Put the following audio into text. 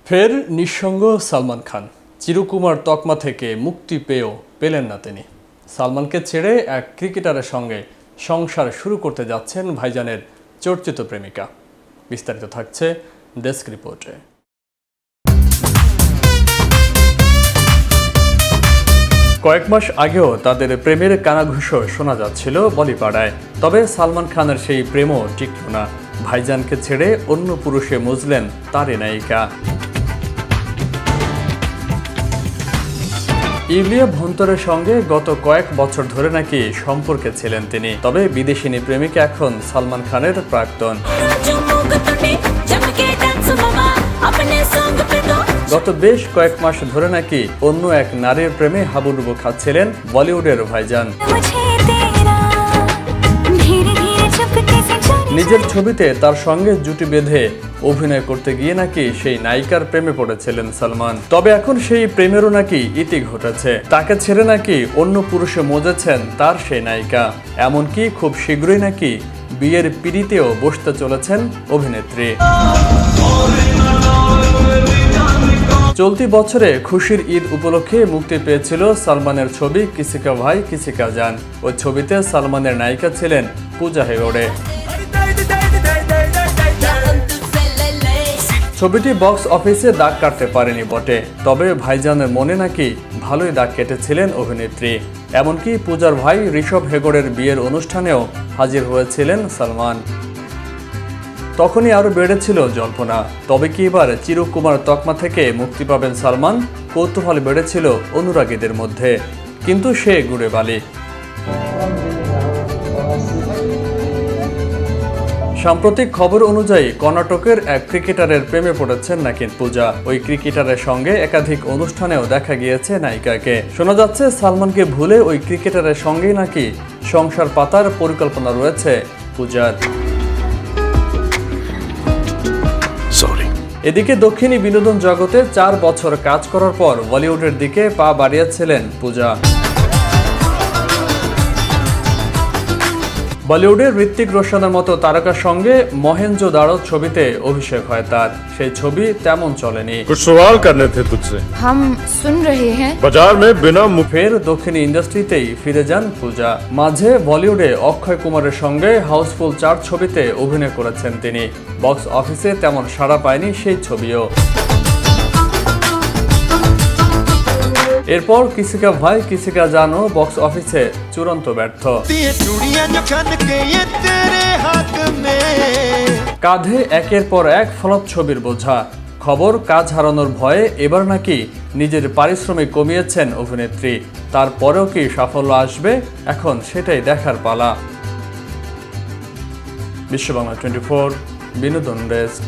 ফের নিঃসঙ্গ সালমান খান। চিরকুমার তকমা থেকে মুক্তি পেয়েও পেলেন না তিনি। সালমানকে ছেড়ে এক ক্রিকেটারের সঙ্গে সংসার শুরু করতে যাচ্ছেন ভাইজানের চর্চিত প্রেমিকা। বিস্তারিত থাকছে ডেস্ক রিপোর্টে। কয়েক মাস আগেও তাদের প্রেমের কানাঘুষো শোনা যাচ্ছিল বলিপাড়ায়। তবে সালমান খানের সেই প্রেমও টিকল না। ভাইজানকে ছেড়ে অন্য পুরুষে মজলেন তারই নায়িকা। ইলিয়া ভন্তরের সঙ্গে গত কয়েক বছর ধরে নাকি সম্পর্কে ছিলেন তিনি। তবে বিদেশিনী প্রেমিকা এখন সালমান খানের প্রাক্তন। গত বেশ কয়েক মাস ধরে নাকি অন্য এক নারীর প্রেমে হাবুডুবু খাচ্ছিলেন বলিউডের ভাইজান। নিজের ছবিতে তার সঙ্গে জুটি বেঁধে অভিনয় করতে গিয়ে নাকি সেই নায়িকার প্রেমে পড়েছিলেন সালমান। তবে এখন সেই প্রেমেরও নাকি ইতি ঘটেছে। তাকে ছেড়ে নাকি অন্য পুরুষে মজেছেন তার সেই নায়িকা। এমনকি খুব শীঘ্রই নাকি বিয়ের পিঁড়িতেও বসতে চলেছেন অভিনেত্রী। চলতি বছরে খুশির ঈদ উপলক্ষে মুক্তি পেয়েছিল সালমানের ছবি কিসি কা ভাই কিসি কা জান। ওই ছবিতে সালমানের নায়িকা ছিলেন পূজা হেগড়ে। ছবিটি বক্স অফিসে দাগ কাটতে পারেনি বটে, তবে ভাইজানের মনে নাকি ভালোই দাগ কেটেছিলেন অভিনেত্রী। এমনকি পূজার ভাই ঋষভ হেগড়ের বিয়ের অনুষ্ঠানেও হাজির হয়েছিলেন সালমান। তখনই আরও বেড়েছিল জল্পনা, তবে কি এবার চিরকুমার তকমা থেকে মুক্তি পাবেন সালমান? কৌতূহল বেড়েছিল অনুরাগীদের মধ্যে, কিন্তু সে গুড়ে বালি। সাম্প্রতিক খবর অনুযায়ী কর্ণাটকের এক ক্রিকেটারের প্রেমে পড়েছেন নাকি পূজা। ওই ক্রিকেটারের সঙ্গে একাধিক অনুষ্ঠানেও দেখা গিয়েছে নায়িকাকে। শোনা যাচ্ছে সালমানকে ভুলে ওই ক্রিকেটারের সঙ্গেই নাকি সংসার পাতার পরিকল্পনা রয়েছে পূজার। এদিকে দক্ষিণী বিনোদন জগতে 4 বছর কাজ করার পর বলিউডের দিকে পা বাড়িয়েছিলেন পূজা। বলিউডের ঋত্বিক রোশনের মতো তারকার সঙ্গে মহেঞ্জোদারো ছবিতে অভিষেক হয় তার। সেই ছবি তেমন চলেনি। ফের দক্ষিণী ইন্ডাস্ট্রিতেই ফিরে যান পূজা। মাঝে বলিউডে অক্ষয় কুমারের সঙ্গে হাউসফুল 4 ছবিতে অভিনয় করেছেন তিনি। বক্স অফিসে তেমন সাড়া পায়নি সেই ছবিও। এরপর কিসি কা ভাই কিসি কা জানও বক্স অফিসে চূড়ান্ত ব্যর্থ। কাঁধে একের পর এক ফ্লপ ছবির বোঝা। খবর, কাজ হারানোর ভয়ে এবার নাকি নিজের পারিশ্রমিক কমিয়েছেন অভিনেত্রী। তারপরেও কি সাফল্য আসবে, এখন সেটাই দেখার পালা। বিশ্ববাংলা 24 বিনোদন ডেস্ক।